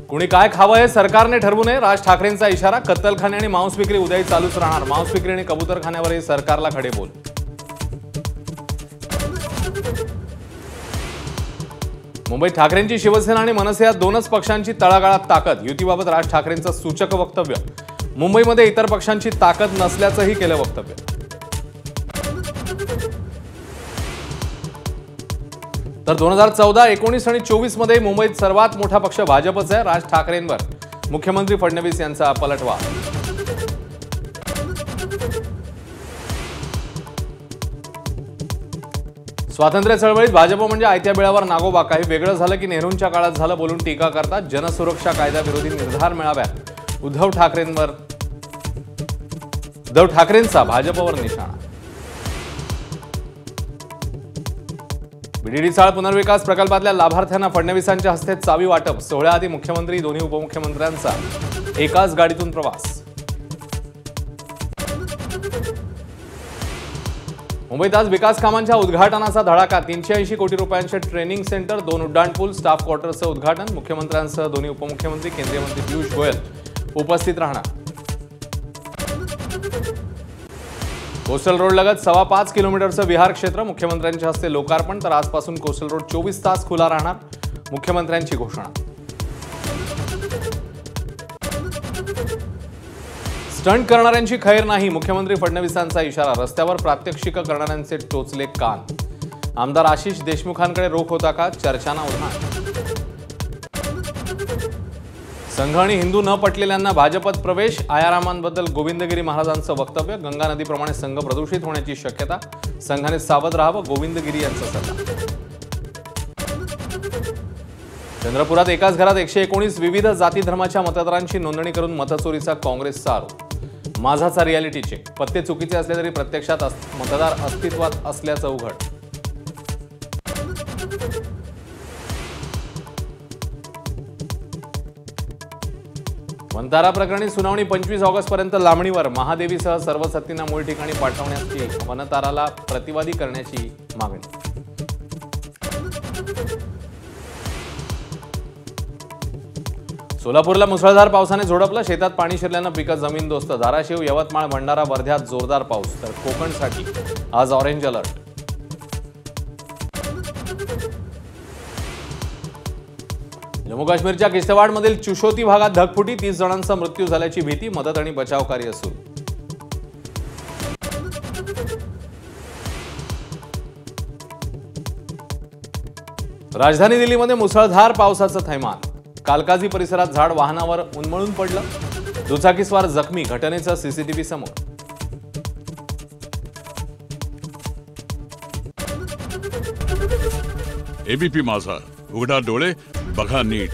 कुणी काय खावं हे सरकारने ठरवू नये, राज ठाकरेंचा इशारा. कत्तलखाने आणि मांस विक्री उद्याही चालूच राहणार. मांस विक्री आणि कबूतरखान्यावरही सरकारला खडे बोल. मुंबईत ठाकरेंची शिवसेना आणि मनसे या दोनच पक्षांची तळागाळात ताकद. युतीबाबत राज ठाकरेंचं सूचक वक्तव्य. मुंबईमध्ये इतर पक्षांची ताकद नसल्याचंही केलं वक्तव्य. तर 2014, 19 आणि 24 मध्ये मुंबईत सर्वात मोठा पक्ष भाजपचा आहे. राज ठाकरेंवर मुख्यमंत्री फडणवीस यांचा पलटवार. स्वातंत्र्य चळवळीत भाजप म्हणजे आयत्या बिळावर नागोबा. काही वेगळं झालं की नेहरूंच्या काळात झालं बोलून टीका करतात. जनसुरक्षा कायद्याविरोधी निर्धार मेळाव्यात उद्धव ठाकरेंचा भाजपवर निशाणा. बीडीडी चाळ पुनर्विकास प्रकल्पातल्या लाभार्थ्यांना फडणवीसांच्या हस्ते चावी वाटप. सोहळ्याआधी मुख्यमंत्री, दोन्ही उपमुख्यमंत्र्यांचा एकाच गाडीतून प्रवास. मुंबईत आज विकास कामांच्या उद्घाटनाचा धडाका. 380 कोटी रुपयांचे ट्रेनिंग सेंटर, 2 उड्डाणपूल, स्टाफ क्वार्टरचं उद्घाटन. मुख्यमंत्र्यांसह दोन्ही उपमुख्यमंत्री, केंद्रीय मंत्री पियुष गोयल उपस्थित राहणार. कोस्टल रोड लगत 5.25 किलोमीटरचं विहार क्षेत्र. मुख्यमंत्र्यांच्या हस्ते लोकार्पण. तर आजपासून कोस्टल रोड 24 तास खुला राहणार, मुख्यमंत्र्यांची घोषणा. स्टंट करणाऱ्यांची खैर नाही, मुख्यमंत्री फडणवीसांचा इशारा. रस्त्यावर प्रात्यक्षिक करणाऱ्यांचे टोचले कान. आमदार आशिष देशमुखांकडे रोख होता का, चर्चांना उधाण. संघ आणि हिंदू न पटलेल्यांना भाजपत प्रवेश. आयारामांबद्दल गोविंदगिरी महाराजांचं वक्तव्य. गंगा नदीप्रमाणे संघ प्रदूषित होण्याची शक्यता. संघाने सावध राहावं, गोविंदगिरी यांचा सल्ला. चंद्रपुरात एकाच घरात 119 विविध जाती धर्माच्या मतदारांची नोंदणी करून मतचोरीचा काँग्रेसचा आरोप. माझाचा रियालिटी चेक. पत्ते चुकीचे असले तरी प्रत्यक्षात मतदार अस्तित्वात असल्याचं उघड. वंतारा प्रकरणी सुनावणी 25 ऑगस्टपर्यंत लांबणीवर. महादेवीसह सर्व सत्तींना मूळ ठिकाणी पाठवण्याची, वनताराला प्रतिवादी करण्याची मागणी. सोलापूरला मुसळधार पावसाने झोडपलं. शेतात पाणी शिरल्यानं पिकं जमीनदोस्त. धाराशिव, यवतमाळ, भंडारा, वर्ध्यात जोरदार पाऊस. तर कोकणसाठी आज ऑरेंज अलर्ट. जम्मू काश्मीरच्या किश्तवाडमधील चुशोती भागात ढगफुटी. 30 जणांचा मृत्यू झाल्याची भीती. मदत आणि बचाव कार्य सुरू. राजधानी दिल्लीमध्ये मुसळधार पावसाचं थैमान. कालकाजी परिसरात झाड वाहनावर उन्मळून पडलं. दुचाकीस्वार जखमी. घटनेचा सीसीटीव्ही समोर. एबीपी माझा, उघडा डोळे बघा नीट.